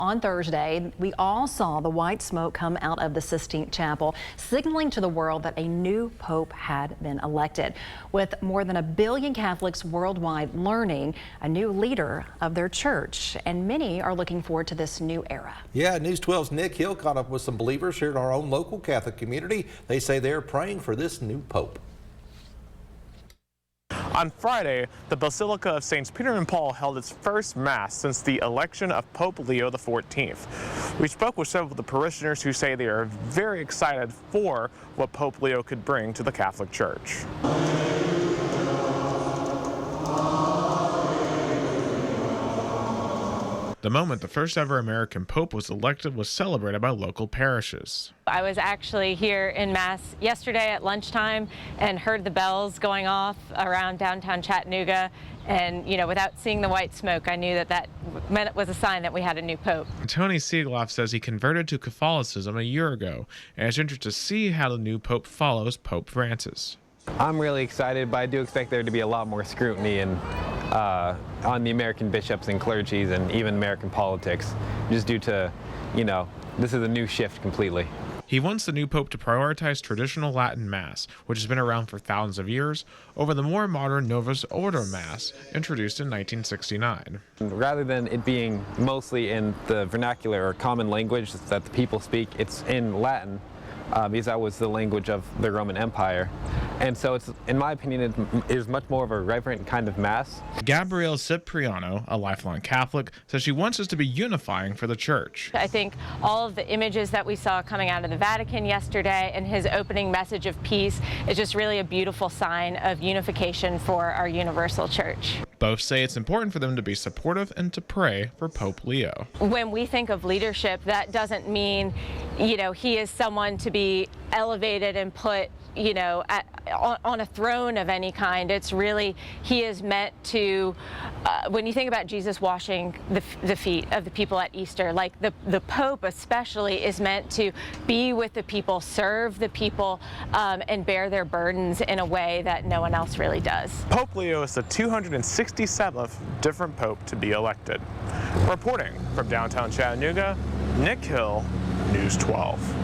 On Thursday, we all saw the white smoke come out of the Sistine Chapel, signaling to the world that a new pope had been elected. With more than 1 billion Catholics worldwide learning a new leader of their church, and many are looking forward to this new era. Yeah, News 12's Nick Hill caught up with some believers here in our own local Catholic community. They say they're praying for this new pope. On Friday, the Basilica of Saints Peter and Paul held its first Mass since the election of Pope Leo XIV. We spoke with several of the parishioners who say they are very excited for what Pope Leo could bring to the Catholic Church. The moment the first ever American Pope was elected was celebrated by local parishes. I was actually here in Mass yesterday at lunchtime and heard the bells going off around downtown Chattanooga. And, you know, without seeing the white smoke, I knew that meant it was a sign that we had a new pope. Tony Siegloff says he converted to Catholicism a year ago and is interested to see how the new pope follows Pope Francis. I'm really excited, but I do expect there to be a lot more scrutiny on the American bishops and clergies and even American politics, just due to, you know, this is a new shift completely. He wants the new pope to prioritize traditional Latin Mass, which has been around for thousands of years, over the more modern Novus Ordo Mass, introduced in 1969. Rather than it being mostly in the vernacular or common language that the people speak, it's in Latin, because that was the language of the Roman Empire. And so it's, in my opinion, it is much more of a reverent kind of Mass. Gabrielle Cipriano, a lifelong Catholic, says she wants us to be unifying for the Church. I think all of the images that we saw coming out of the Vatican yesterday and his opening message of peace is just really a beautiful sign of unification for our universal Church. Both say it's important for them to be supportive and to pray for Pope Leo. When we think of leadership, that doesn't mean, you know, he is someone to be elevated and put, you know, on a throne of any kind. It's really, he is meant to, when you think about Jesus washing the feet of the people at Easter, like the Pope especially is meant to be with the people, serve the people, and bear their burdens in a way that no one else really does. Pope Leo is the 267th different Pope to be elected. Reporting from downtown Chattanooga, Nick Hill, News 12.